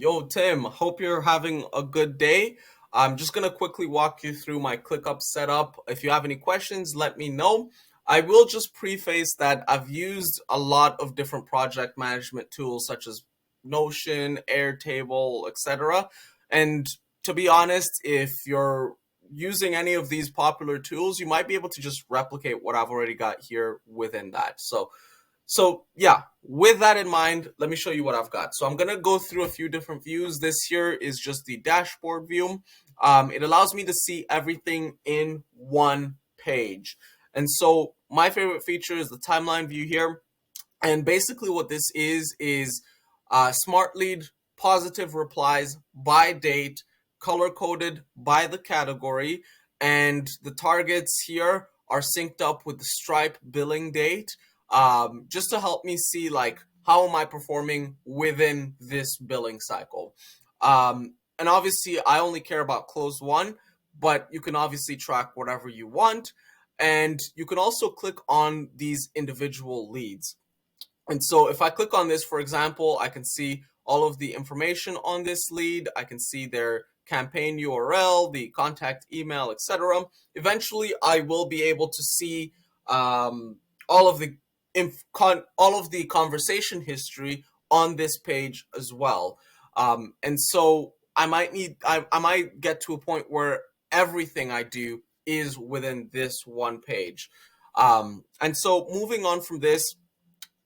Yo, Tim, hope you're having a good day. I'm just going to quickly walk you through my ClickUp setup. If you have any questions, let me know. I will just preface that I've used a lot of different project management tools such as Notion, Airtable, etc. And to be honest, if you're using any of these popular tools, you might be able to just replicate what I've already got here within that. So yeah, with that in mind, let me show you what I've got. So I'm gonna go through a few different views. This here is just the dashboard view. It allows me to see everything in one page. And so my favorite feature is the timeline view here. And basically what this is smart lead positive replies by date, color coded by the category, and the targets here are synced up with the Stripe billing date, just to help me see like how am I performing within this billing cycle. And obviously I only care about closed one, but you can obviously track whatever you want. And you can also click on these individual leads. And so if I click on this, for example, I can see all of the information on this lead. I can see their campaign URL, the contact email, etc. Eventually, I will be able to see all of the all of the conversation history on this page as well. And so I might get to a point where everything I do is within this one page. And so moving on from this,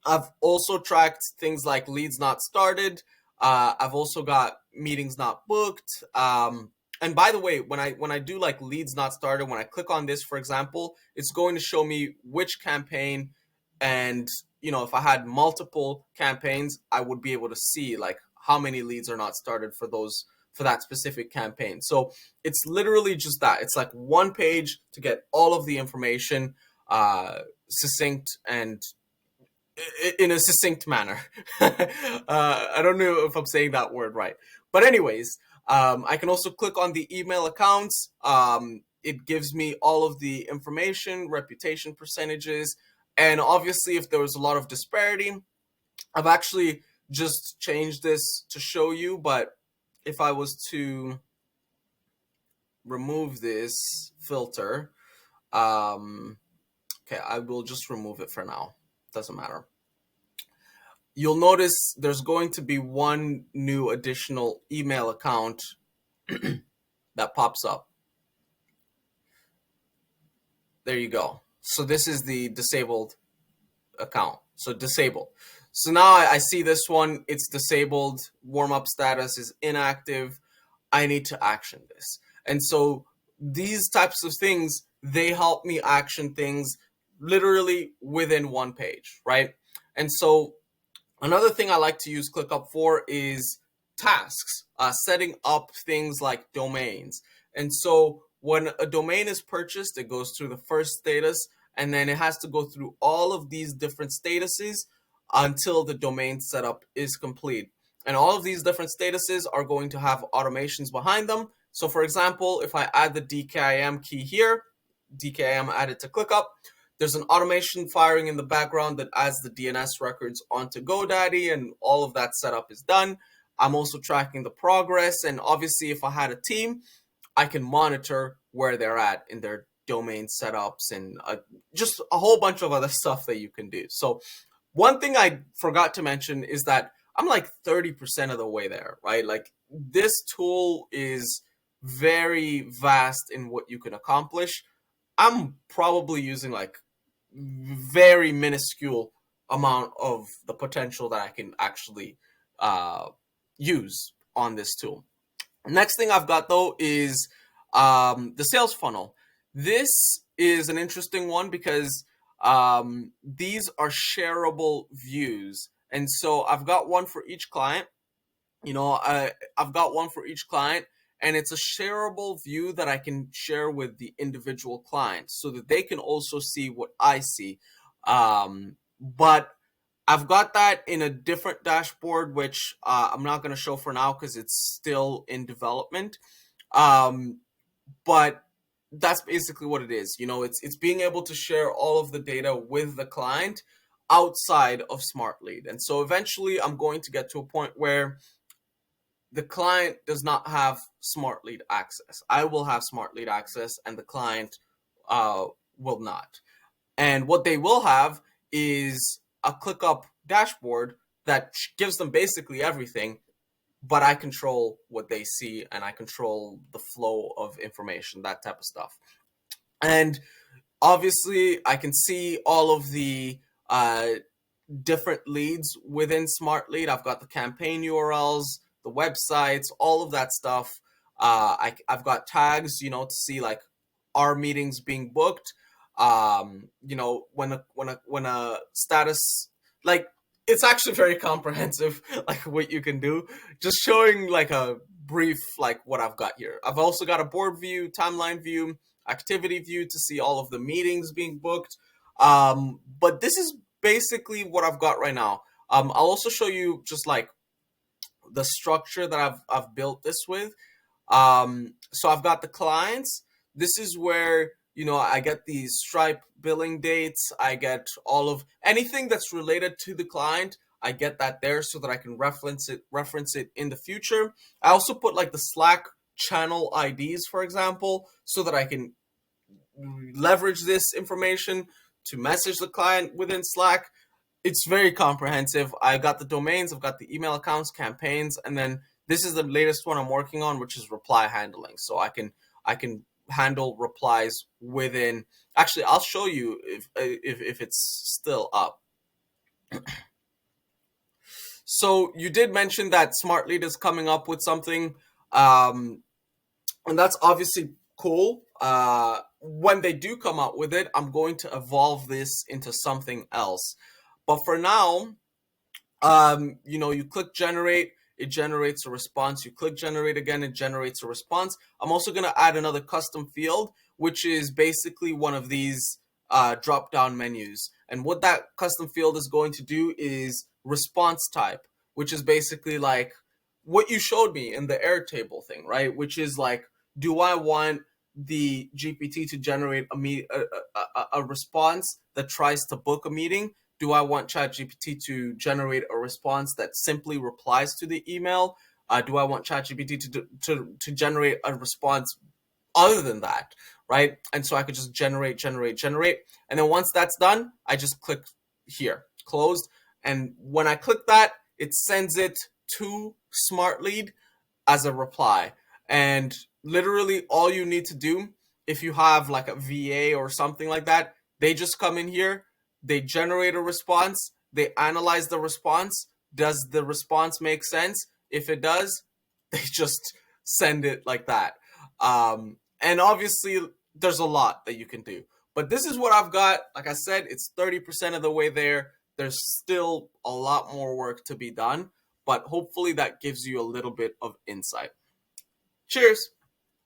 I've also tracked things like leads not started. I've also got meetings not booked. And by the way, when I do like leads not started, when I click on this, for example, it's going to show me which campaign, and if I had multiple campaigns, I would be able to see like how many leads are not started for that specific campaign. So it's literally just that. It's like one page to get all of the information succinct and in a succinct manner. I don't know if I'm saying that word right. But anyways, I can also click on the email accounts. It gives me all of the information, reputation percentages, and obviously if there was a lot of disparity, I've actually just changed this to show you, but if I was to remove this filter, okay, I will just remove it for now. Doesn't matter. You'll notice there's going to be one new additional email account that pops up. There you go. So this is the disabled account. So disable. So now I see this one, it's disabled, warm-up status is inactive. I need to action this. And so these types of things, they help me action things literally within one page, right? And so another thing I like to use ClickUp for is tasks, setting up things like domains. And so when a domain is purchased, it goes through the first status, and then it has to go through all of these different statuses until the domain setup is complete. And all of these different statuses are going to have automations behind them. So for example, if I add the DKIM key here, DKIM added to ClickUp, there's an automation firing in the background that adds the DNS records onto GoDaddy, and all of that setup is done. I'm also tracking the progress, and obviously if I had a team, I can monitor where they're at in their domain setups and just a whole bunch of other stuff that you can do. So one thing I forgot to mention is that I'm like 30% of the way there, right? Like this tool is very vast in what you can accomplish. I'm probably using like very minuscule amount of the potential that I can actually use on this tool. Next thing I've got though is the sales funnel. This is an interesting one because these are shareable views. And so I've got one for each client. I've got one for each client, and it's a shareable view that I can share with the individual clients so that they can also see what I see. But I've got that in a different dashboard, which I'm not going to show for now because it's still in development. But that's basically what it is. It's being able to share all of the data with the client outside of Smart Lead. And so eventually I'm going to get to a point where the client does not have smart lead access. I will have smart lead access, and the client uh, will not. And what they will have is a ClickUp dashboard that gives them basically everything, but I control what they see and I control the flow of information, that type of stuff. And obviously, I can see all of the different leads within Smart Lead. I've got the campaign URLs, the websites, all of that stuff. I've got tags, to see like our meetings being booked. When a status, like, it's actually very comprehensive, like what you can do. Just showing like a brief, like what I've got here. I've also got a board view, timeline view, activity view to see all of the meetings being booked. But this is basically what I've got right now. I'll also show you just like the structure that I've built this with. So I've got the clients. This is where I get these Stripe billing dates. I get all of anything that's related to the client. I get that there so that I can reference it in the future. I also put like the Slack channel IDs, for example, so that I can leverage this information to message the client within Slack. It's very comprehensive. I got the domains, I've got the email accounts, campaigns, and then this is the latest one I'm working on, which is reply handling. So I can handle replies within. Actually, I'll show you if it's still up. So you did mention that Smart Lead is coming up with something, and that's obviously cool. When they do come out with it, I'm going to evolve this into something else. But for now, you click generate, it generates a response. You click generate again, it generates a response. I'm also going to add another custom field, which is basically one of these drop-down menus. And what that custom field is going to do is response type, which is basically like what you showed me in the Airtable thing, right? Which is like, do I want the GPT to generate a response that tries to book a meeting? Do I want ChatGPT to generate a response that simply replies to the email? Do I want ChatGPT to generate a response other than that, right? And so I could just generate. And then once that's done, I just click here, closed. And when I click that, it sends it to Smart Lead as a reply. And literally all you need to do, if you have like a VA or something like that, they just come in here, they generate a response, they analyze the response. Does the response make sense? If it does, they just send it like that. And obviously, there's a lot that you can do. But this is what I've got. Like I said, it's 30% of the way there. There's still a lot more work to be done, but hopefully that gives you a little bit of insight. Cheers.